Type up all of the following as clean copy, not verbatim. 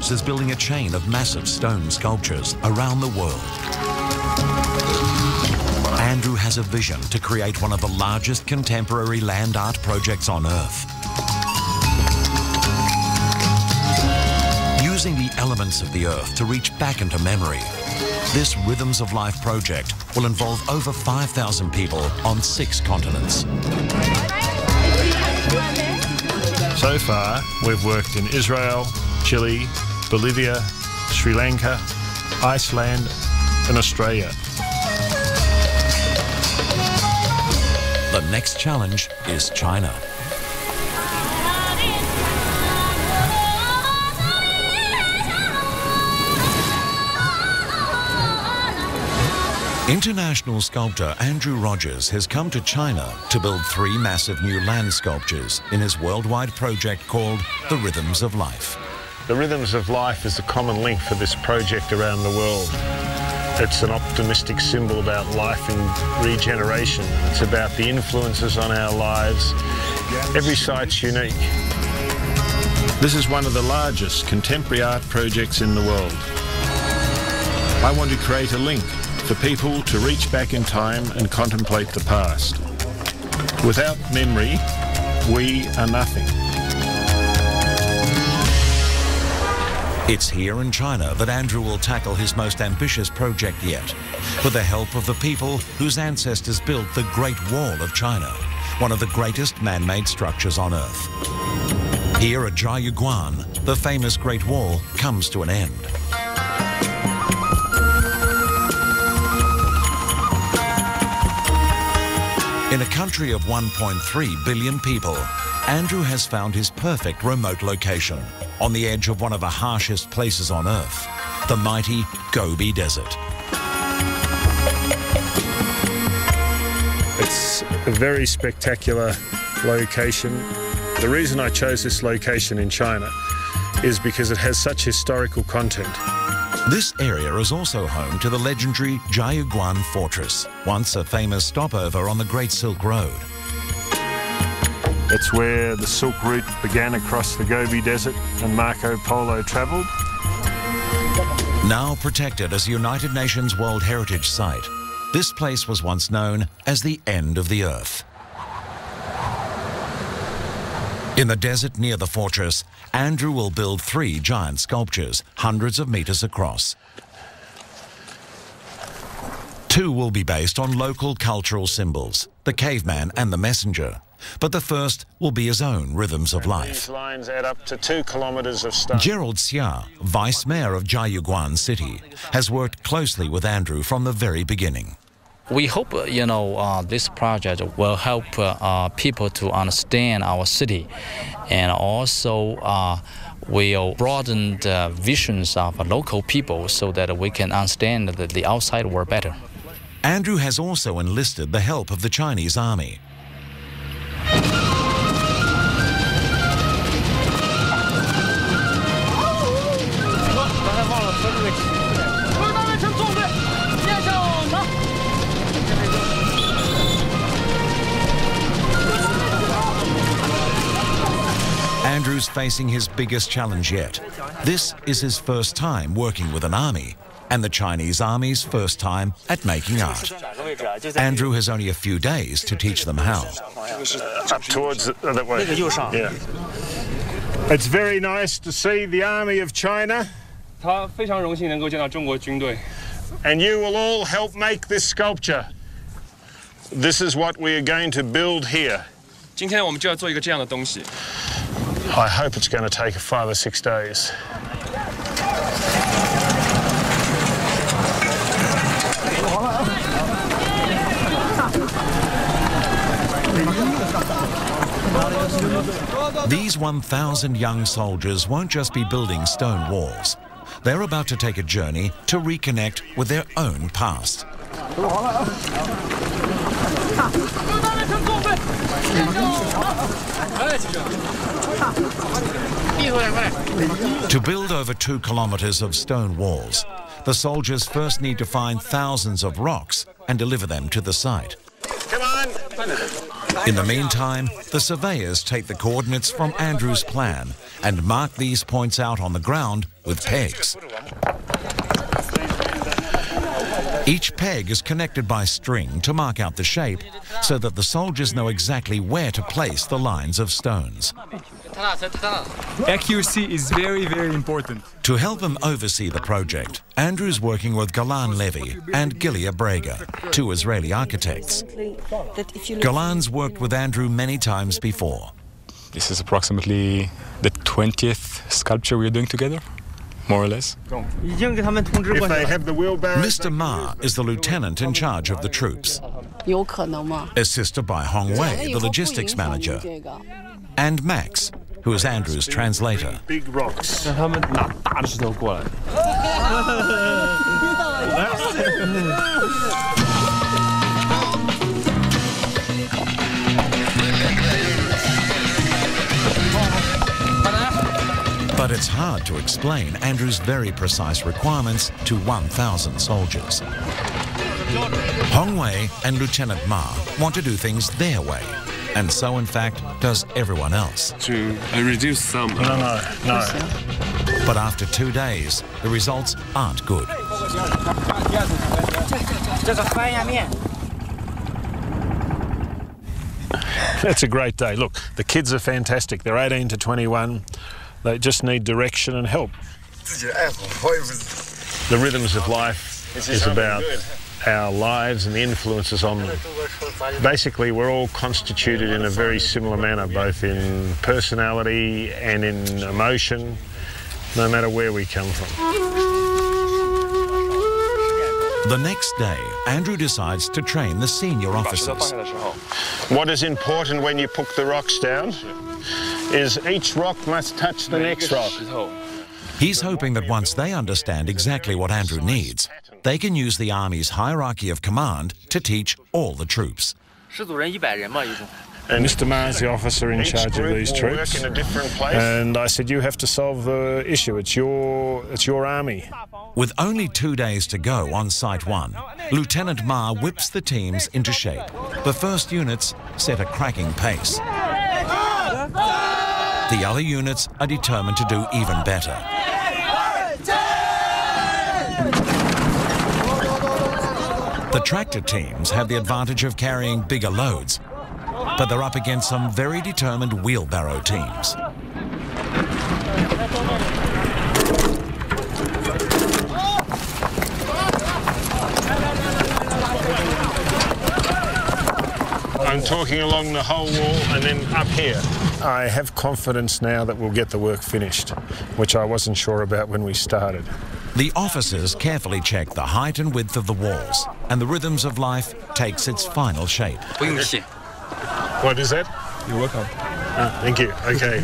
Rogers is building a chain of massive stone sculptures around the world. Andrew has a vision to create one of the largest contemporary land art projects on Earth. Using the elements of the Earth to reach back into memory, this Rhythms of Life project will involve over 5,000 people on 6 continents. So far, we've worked in Israel, Chile, Bolivia, Sri Lanka, Iceland and Australia. The next challenge is China. International sculptor Andrew Rogers has come to China to build 3 massive new land sculptures in his worldwide project called The Rhythms of Life. The Rhythms of Life is the common link for this project around the world. It's an optimistic symbol about life and regeneration. It's about the influences on our lives. Every site's unique. This is one of the largest contemporary art projects in the world. I want to create a link for people to reach back in time and contemplate the past. Without memory, we are nothing. It's here in China that Andrew will tackle his most ambitious project yet, with the help of the people whose ancestors built the Great Wall of China, one of the greatest man-made structures on Earth. Here at Jiayuguan, the famous Great Wall comes to an end. In a country of 1.3 billion people, Andrew has found his perfect remote location on the edge of one of the harshest places on Earth, the mighty Gobi Desert. It's a very spectacular location. The reason I chose this location in China is because it has such historical content. This area is also home to the legendary Jiayuguan Fortress, once a famous stopover on the Great Silk Road. It's where the Silk Route began across the Gobi Desert and Marco Polo travelled. Now protected as a United Nations World Heritage Site, this place was once known as the end of the Earth. In the desert near the fortress, Andrew will build 3 giant sculptures, hundreds of meters across. 2 will be based on local cultural symbols, the caveman and the messenger. But the first will be his own Rhythms of Life. These lines add up to 2 kilometres of stone. Gerald Xia, Vice Mayor of Jiayuguan City, has worked closely with Andrew from the very beginning. We hope, this project will help people to understand our city, and also will broaden the visions of local people so that we can understand the outside world better. Andrew has also enlisted the help of the Chinese army. Andrew's facing his biggest challenge yet. This is his first time working with an army, and the Chinese army's first time at making art. Andrew has only a few days to teach them how. Up towards that way. Yeah. It's very nice to see the army of China. And you will all help make this sculpture. This is what we are going to build here. I hope it's going to take 5 or 6 days. These 1,000 young soldiers won't just be building stone walls. They're about to take a journey to reconnect with their own past. To build over 2 kilometers of stone walls, the soldiers first need to find thousands of rocks and deliver them to the site. Come on! In the meantime, the surveyors take the coordinates from Andrew's plan and mark these points out on the ground with pegs. Each peg is connected by string to mark out the shape so that the soldiers know exactly where to place the lines of stones. Accuracy is very, very important. To help him oversee the project, Andrew's working with Golan Levy and Gilia Brega, two Israeli architects. Golan's worked with Andrew many times before. This is approximately the 20th sculpture we're doing together, more or less. If they have the wheelbarrow... Mr. Ma is the lieutenant in charge of the troops, assisted by Hong Wei, the logistics manager, and Max, who is Andrew's translator. Big rocks. But it's hard to explain Andrew's very precise requirements to 1,000 soldiers. Hong Wei and Lieutenant Ma want to do things their way, and so in fact does everyone else. To reduce some... No. But after 2 days, the results aren't good. It's a great day. Look, the kids are fantastic. They're 18 to 21. They just need direction and help. The rhythms of life is about our lives and the influences on them. Basically, we're all constituted in a very similar manner, both in personality and in emotion, no matter where we come from. The next day, Andrew decides to train the senior officers. What is important when you put the rocks down is each rock must touch the next rock. He's hoping that once they understand exactly what Andrew needs, they can use the Army's hierarchy of command to teach all the troops. And Mr. Ma is the officer in charge of these troops. And I said, you have to solve the issue. It's your army. With only 2 days to go on Site 1, Lieutenant Ma whips the teams into shape. The first units set a cracking pace. The other units are determined to do even better. The tractor teams have the advantage of carrying bigger loads, but they're up against some very determined wheelbarrow teams. I'm talking along the whole wall and then up here. I have confidence now that we'll get the work finished, which I wasn't sure about when we started. The officers carefully check the height and width of the walls, and the rhythms of life takes its final shape. What is that? You're welcome. Thank you. Okay.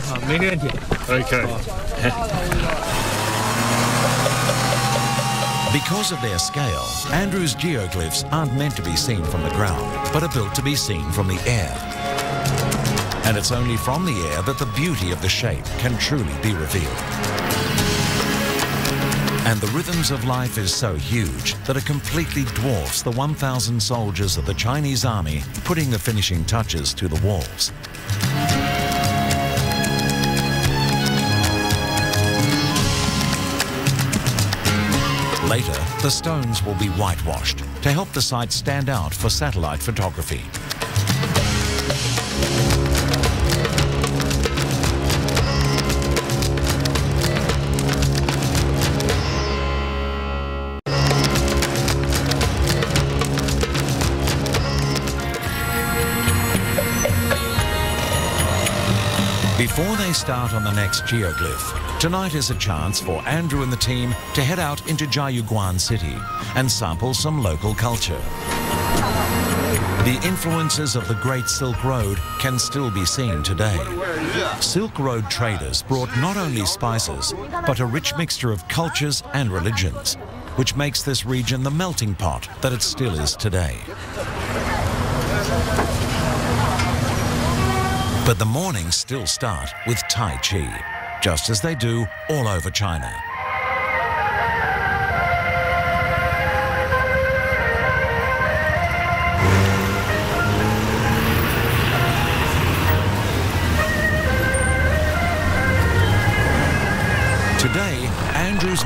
Because of their scale, Andrew's geoglyphs aren't meant to be seen from the ground, but are built to be seen from the air. And it's only from the air that the beauty of the shape can truly be revealed. And the rhythms of life is so huge that it completely dwarfs the 1,000 soldiers of the Chinese army putting the finishing touches to the walls. Later, the stones will be whitewashed to help the site stand out for satellite photography. Before they start on the next geoglyph, tonight is a chance for Andrew and the team to head out into Jiayuguan City and sample some local culture. The influences of the Great Silk Road can still be seen today. Silk Road traders brought not only spices, but a rich mixture of cultures and religions, which makes this region the melting pot that it still is today. But the mornings still start with Tai Chi, just as they do all over China.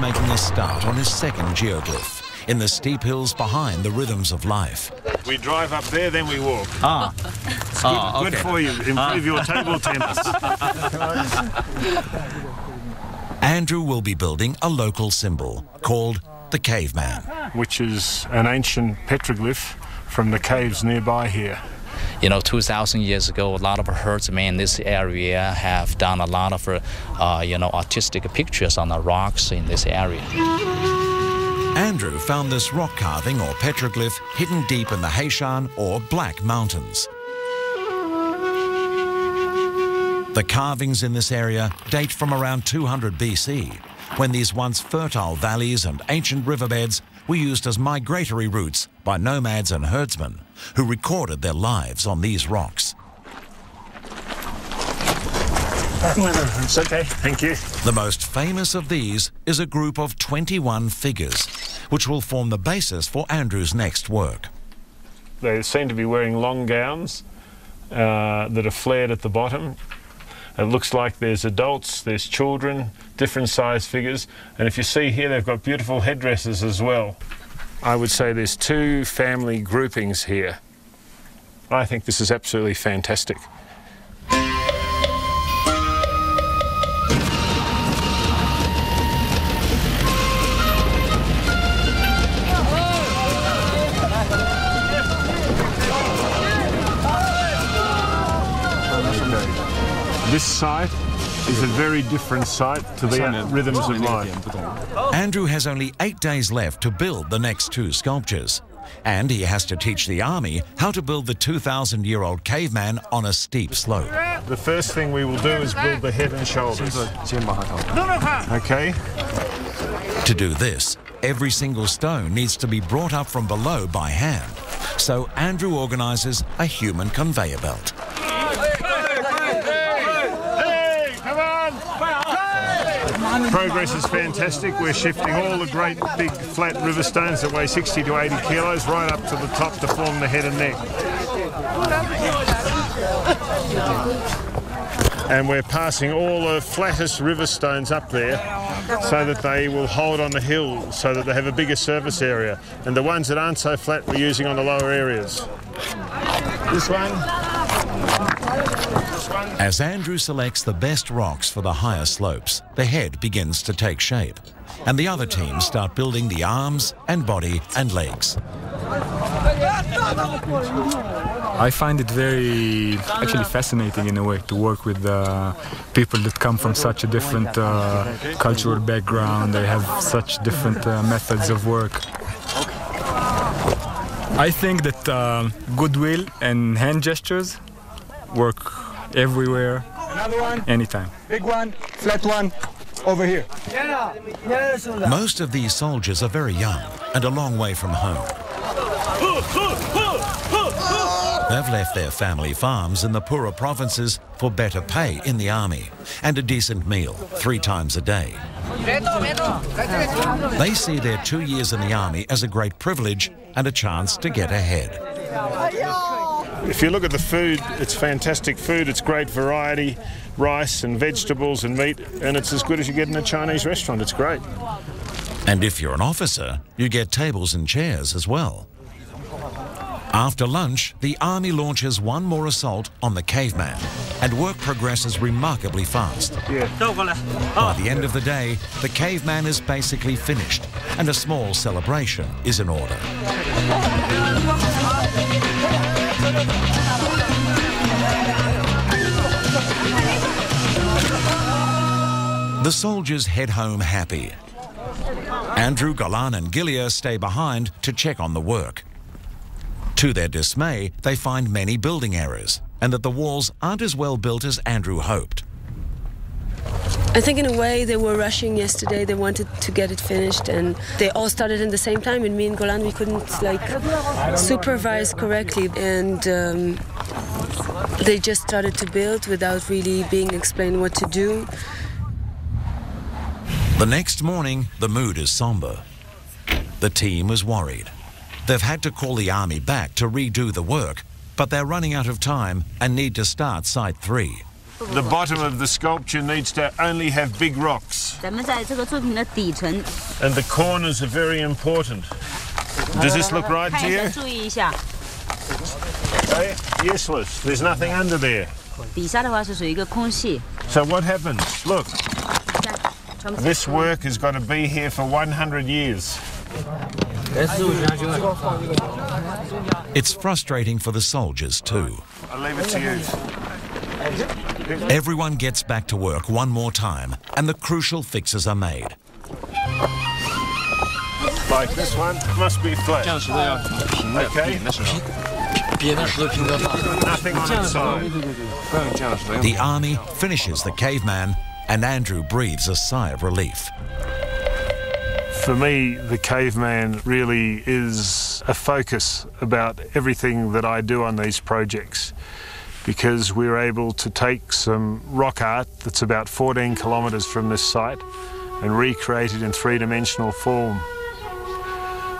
making a start on his second geoglyph, in the steep hills behind the rhythms of life. We drive up there, then we walk. It's Good for you. Improve your table tennis. Andrew will be building a local symbol called the Caveman. Which is an ancient petroglyph from the caves nearby here. You know, 2,000 years ago, a lot of herdsmen in this area have done a lot of, artistic pictures on the rocks in this area. Andrew found this rock carving or petroglyph hidden deep in the Heishan or Black Mountains. The carvings in this area date from around 200 BC, when these once fertile valleys and ancient riverbeds were used as migratory routes by nomads and herdsmen who recorded their lives on these rocks. It's okay, thank you. The most famous of these is a group of 21 figures, which will form the basis for Andrew's next work. They seem to be wearing long gowns that are flared at the bottom. It looks like there's adults, there's children, different size figures, and if you see here, they've got beautiful headdresses as well. I would say there's two family groupings here. I think this is absolutely fantastic. This site is a very different site to the rhythms of life. Andrew has only 8 days left to build the next 2 sculptures. And he has to teach the army how to build the 2,000-year-old caveman on a steep slope. The first thing we will do is build the head and shoulders. Okay? To do this, every single stone needs to be brought up from below by hand. So Andrew organizes a human conveyor belt. Progress is fantastic. We're shifting all the great big flat river stones that weigh 60 to 80 kilos right up to the top to form the head and neck. And we're passing all the flattest river stones up there so that they will hold on the hill, so that they have a bigger surface area. And the ones that aren't so flat we're using on the lower areas. This one. As Andrew selects the best rocks for the higher slopes, the head begins to take shape, and the other teams start building the arms and body and legs. I find it very actually fascinating in a way to work with people that come from such a different cultural background. They have such different methods of work. I think that goodwill and hand gestures work everywhere, another one, anytime. Big one, flat one, over here. Most of these soldiers are very young and a long way from home. They've left their family farms in the poorer provinces for better pay in the army and a decent meal 3 times a day. They see their 2 years in the army as a great privilege and a chance to get ahead. If you look at the food, it's fantastic food. It's great variety, rice and vegetables and meat, and it's as good as you get in a Chinese restaurant. It's great. And if you're an officer, you get tables and chairs as well. After lunch, the army launches one more assault on the caveman, and work progresses remarkably fast. By the end of the day, the caveman is basically finished, and a small celebration is in order. The soldiers head home happy. Andrew, Golan and Gilia stay behind to check on the work. To their dismay, they find many building errors and that the walls aren't as well built as Andrew hoped. I think in a way they were rushing yesterday. They wanted to get it finished and they all started at the same time, and me and Golan, we couldn't supervise correctly, and they just started to build without really being explained what to do. The next morning, the mood is somber. The team is worried. They've had to call the army back to redo the work, but they're running out of time and need to start Site 3. the bottom of the sculpture needs to only have big rocks. 咱们在这个作品的底层 And the corners are very important. Does this look right to 看一 you? 下，注意一下， Okay. Useless. There's nothing under there. 底下的话是属于一个空隙。 So what happens? Look, 全部 this work has got to be here for 100 years. It's frustrating for the soldiers too. I'll leave it to you. Everyone gets back to work one more time and the crucial fixes are made. Like this one, must be flat. Okay. Nothing on its side. The army finishes the caveman and Andrew breathes a sigh of relief. For me, the caveman really is a focus about everything that I do on these projects, because we're able to take some rock art that's about 14 kilometres from this site and recreate it in three-dimensional form.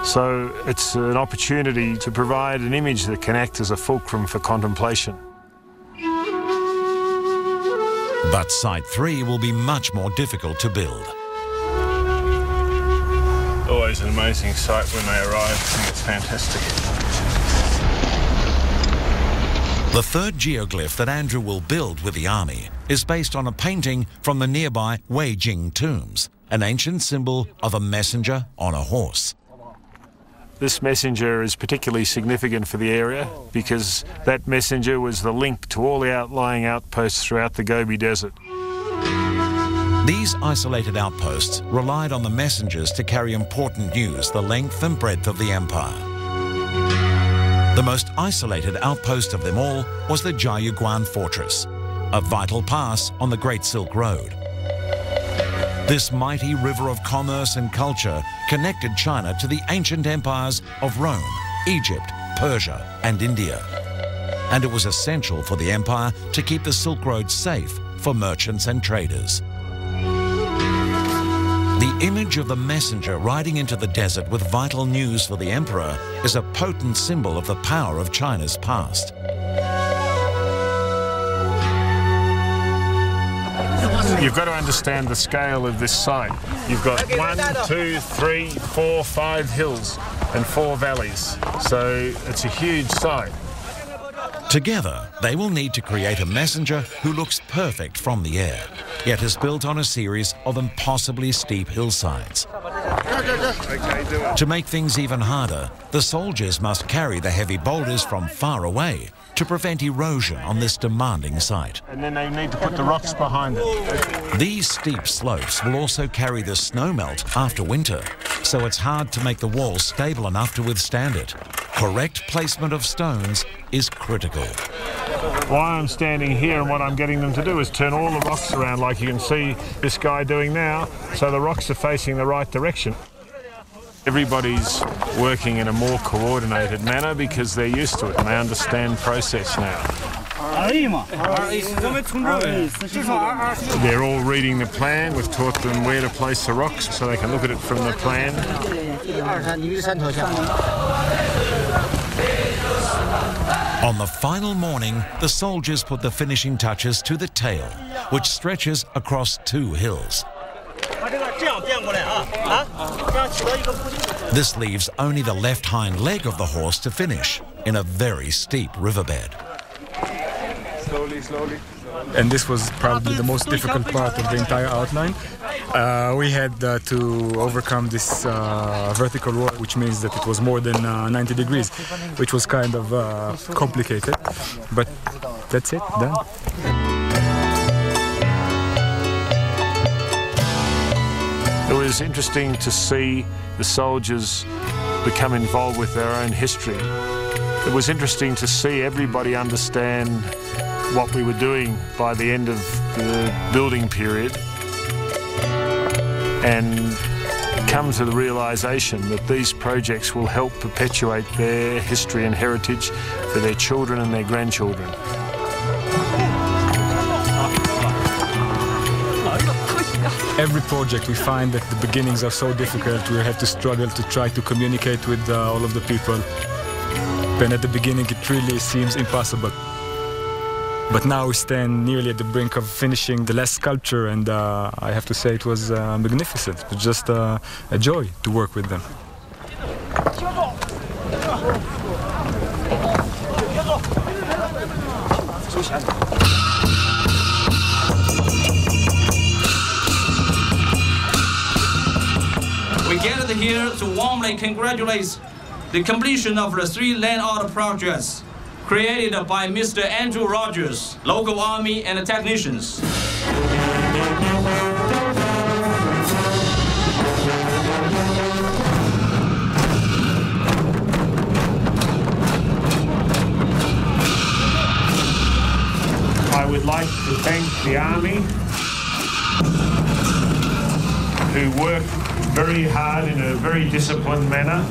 So it's an opportunity to provide an image that can act as a fulcrum for contemplation. But Site 3 will be much more difficult to build. Always an amazing sight when they arrive. I think it's fantastic. The third geoglyph that Andrew will build with the army is based on a painting from the nearby Weijing tombs, an ancient symbol of a messenger on a horse. This messenger is particularly significant for the area because that messenger was the link to all the outlying outposts throughout the Gobi Desert. These isolated outposts relied on the messengers to carry important news the length and breadth of the empire. The most isolated outpost of them all was the Jiayuguan fortress, a vital pass on the Great Silk Road. This mighty river of commerce and culture connected China to the ancient empires of Rome, Egypt, Persia, and India. And it was essential for the empire to keep the Silk Road safe for merchants and traders. The image of the messenger riding into the desert with vital news for the emperor is a potent symbol of the power of China's past. You've got to understand the scale of this site. You've got 1, 2, 3, 4, 5 hills and 4 valleys. So it's a huge site. Together, they will need to create a messenger who looks perfect from the air, yet is built on a series of impossibly steep hillsides. To make things even harder, the soldiers must carry the heavy boulders from far away to prevent erosion on this demanding site. And then they need to put the rocks behind it. These steep slopes will also carry the snowmelt after winter, so it's hard to make the walls stable enough to withstand it. Correct placement of stones is critical. Why I'm standing here and what I'm getting them to do is turn all the rocks around like you can see this guy doing now, so the rocks are facing the right direction. Everybody's working in a more coordinated manner because they're used to it and they understand process now. They're all reading the plan. We've taught them where to place the rocks so they can look at it from the plan. On the final morning, the soldiers put the finishing touches to the tail, which stretches across 2 hills. This leaves only the left hind leg of the horse to finish in a very steep riverbed. Slowly. And this was probably the most difficult part of the entire outline. We had to overcome this vertical wall, which means that it was more than 90 degrees, which was kind of complicated. But that's it, done. It was interesting to see the soldiers become involved with their own history. It was interesting to see everybody understand what we were doing by the end of the building period and come to the realisation that these projects will help perpetuate their history and heritage for their children and their grandchildren. Every project we find that the beginnings are so difficult, we have to struggle to try to communicate with all of the people. And at the beginning it really seems impossible. But now we stand nearly at the brink of finishing the last sculpture, and I have to say it was magnificent. It was just a joy to work with them. We gathered here to warmly congratulate the completion of the 3 land art projects created by Mr. Andrew Rogers, local army and technicians. I would like to thank the Army, who worked very hard in a very disciplined manner.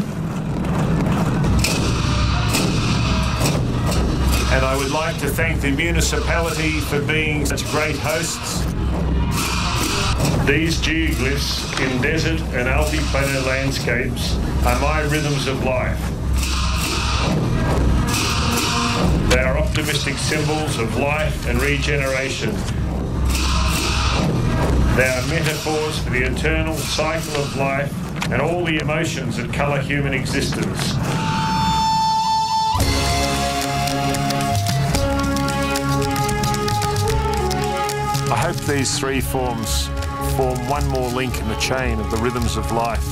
And I would like to thank the municipality for being such great hosts. These geoglyphs in desert and altiplano landscapes are my rhythms of life. They are optimistic symbols of life and regeneration. They are metaphors for the eternal cycle of life and all the emotions that colour human existence. I hope these 3 forms form one more link in the chain of the rhythms of life.